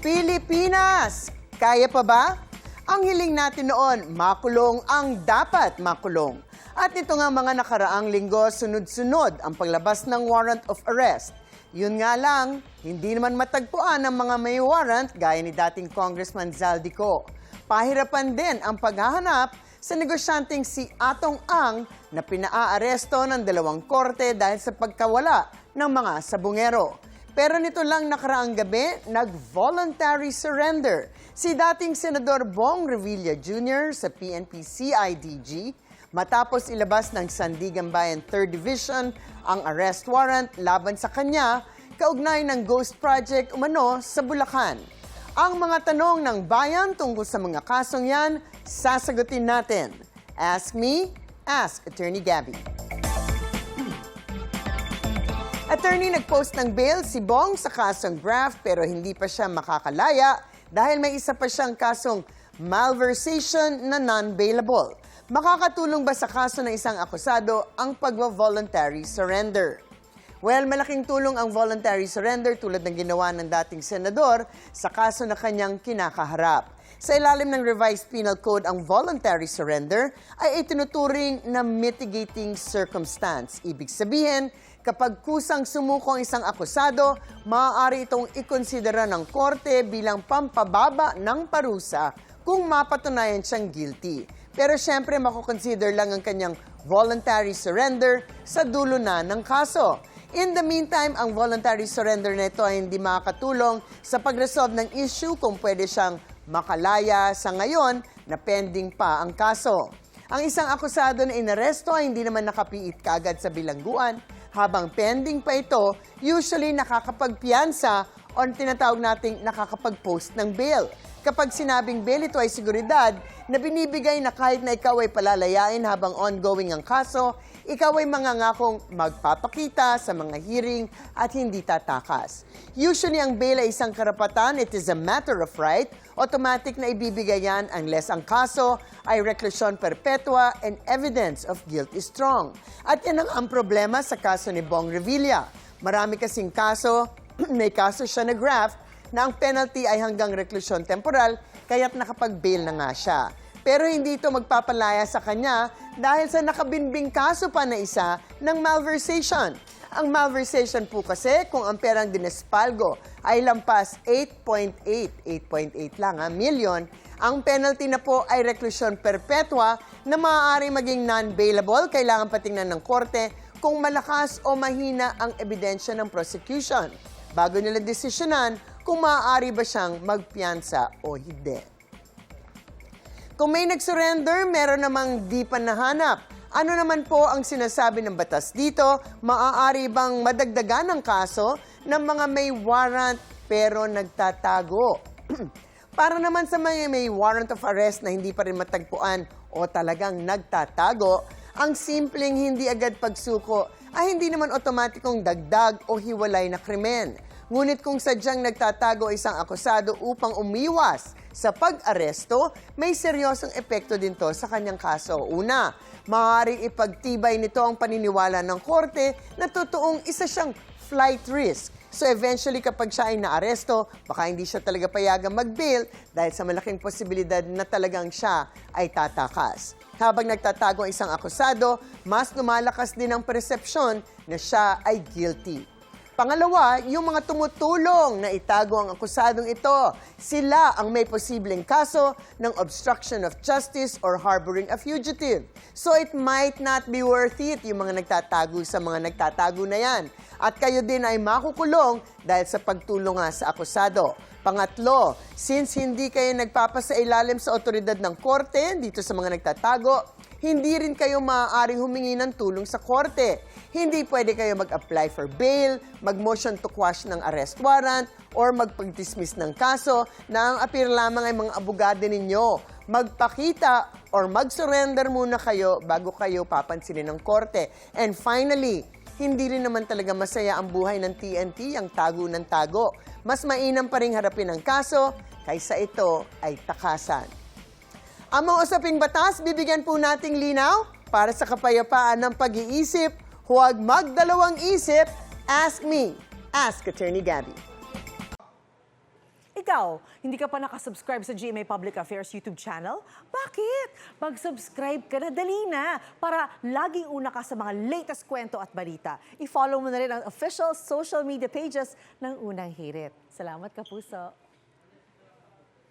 Pilipinas, kaya pa ba? Ang hiling natin noon, makulong ang dapat makulong. At nito nga mga nakaraang linggo, sunod-sunod ang paglabas ng warrant of arrest. Yun nga lang, hindi naman matagpuan ng mga may warrant gaya ni dating Congressman Zaldico. Pahirapan din ang paghahanap sa negosyanteng si Atong Ang na pinaaresto ng dalawang korte dahil sa pagkawala ng mga sabungero. Pero nito lang nakaraang gabi, nag-voluntary surrender si dating Senador Bong Revilla Jr. sa PNP-CIDG matapos ilabas ng Sandigan Bayan 3rd Division ang arrest warrant laban sa kanya kaugnay ng Ghost Project umano sa Bulacan. Ang mga tanong ng bayan tungkol sa mga kasong yan, sasagutin natin. Ask me, ask Attorney Gabby. Attorney, nag-post ng bail si Bong sa kasong graft pero hindi pa siya makakalaya dahil may isa pa siyang kasong malversation na non-bailable. Makakatulong ba sa kaso ng isang akusado ang pagwa-voluntary surrender? Well, malaking tulong ang voluntary surrender tulad ng ginawa ng dating senador sa kaso na kanyang kinakaharap. Sa ilalim ng Revised Penal Code, ang voluntary surrender ay itinuturing na mitigating circumstance. Ibig sabihin, kapag kusang sumuko ang isang akusado, maaari itong ikonsidera ng korte bilang pampababa ng parusa kung mapatunayan siyang guilty. Pero syempre, makukonsider lang ang kanyang voluntary surrender sa dulo na ng kaso. In the meantime, ang voluntary surrender na ito ay hindi makakatulong sa pag-resolve ng issue kung pwede siyang makalaya sa ngayon na pending pa ang kaso. Ang isang akusado na inaresto ay hindi naman nakapiit kaagad sa bilangguan. Habang pending pa ito, usually nakakapagpiyansa o tinatawag nating nakakapag-post ng bail. Kapag sinabing bail, ito ay seguridad na binibigay na kahit na ikaw ay palalayain habang ongoing ang kaso, ikaw ay mangangakong magpapakita sa mga hearing at hindi tatakas. Usually, ang bail ay isang karapatan. It is a matter of right. Automatic na ibibigay yan unless ang kaso ay reclusion perpetua and evidence of guilt is strong. At yan ang problema sa kaso ni Bong Revilla. Marami kasing kaso, may kaso siya na graft, na ang penalty ay hanggang reclusion temporal, kaya't nakapag-bail na nga siya. Pero hindi ito magpapalaya sa kanya dahil sa nakabinbing kaso pa na isa ng malversation. Ang malversation po kasi kung ang perang dinespalgo ay lampas 8.8 lang million, ang penalty na po ay reclusion perpetua na maaari maging non-bailable, kailangan patingnan ng korte kung malakas o mahina ang ebidensya ng prosecution bago nila desisyonan kung maaari ba siyang magpiyansa o hindi. Kung may nag-surrender, meron namang di pa nahanap. Ano naman po ang sinasabi ng batas dito? Maaari bang madagdagan ang kaso ng mga may warrant pero nagtatago? Para naman sa mga may warrant of arrest na hindi pa rin matagpuan o talagang nagtatago, ang simpleng hindi agad pagsuko ay hindi naman otomatikong dagdag o hiwalay na krimen. Ngunit kung sadyang nagtatago isang akusado upang umiwas sa pag-aresto, may seryosong epekto din to sa kanyang kaso. Una, maaaring ipagtibay nito ang paniniwala ng korte na totoong isa siyang flight risk. So eventually kapag siya ay naaresto, baka hindi siya talaga payagang mag-bail dahil sa malaking posibilidad na talagang siya ay tatakas. Habang nagtatago ang isang akusado, mas lumalakas din ang persepsyon na siya ay guilty. Pangalawa, yung mga tumutulong na itago ang akusadong ito, sila ang may posibleng kaso ng obstruction of justice or harboring a fugitive. So it might not be worth it yung mga nagtatago sa mga nagtatago na yan. At kayo din ay makukulong dahil sa pagtulong nga sa akusado. Pangatlo, since hindi kayo nagpapasailalim sa otoridad ng korte dito sa mga nagtatago, hindi rin kayo maaaring humingi ng tulong sa korte. Hindi pwede kayo mag-apply for bail, mag-motion to quash ng arrest warrant, or magpag-dismiss ng kaso na ang appear lamang ay mga abogado ninyo. Magpakita or mag-surrender muna kayo bago kayo papansinin ng korte. And finally, hindi rin naman talaga masaya ang buhay ng TNT, ang tago ng tago. Mas mainam pa rin harapin ang kaso kaysa ito ay takasan. Ang mga usaping batas, bibigyan po nating linaw para sa kapayapaan ng pag-iisip. Huwag magdalawang isip. Ask me. Ask Attorney Gabby. ikaw, hindi ka pa nakasubscribe sa GMA Public Affairs YouTube channel? Bakit? Mag-subscribe ka na, dali na, para laging una ka sa mga latest kwento at balita. I-follow mo na rin ang official social media pages ng Unang Hirit. Salamat, Kapuso.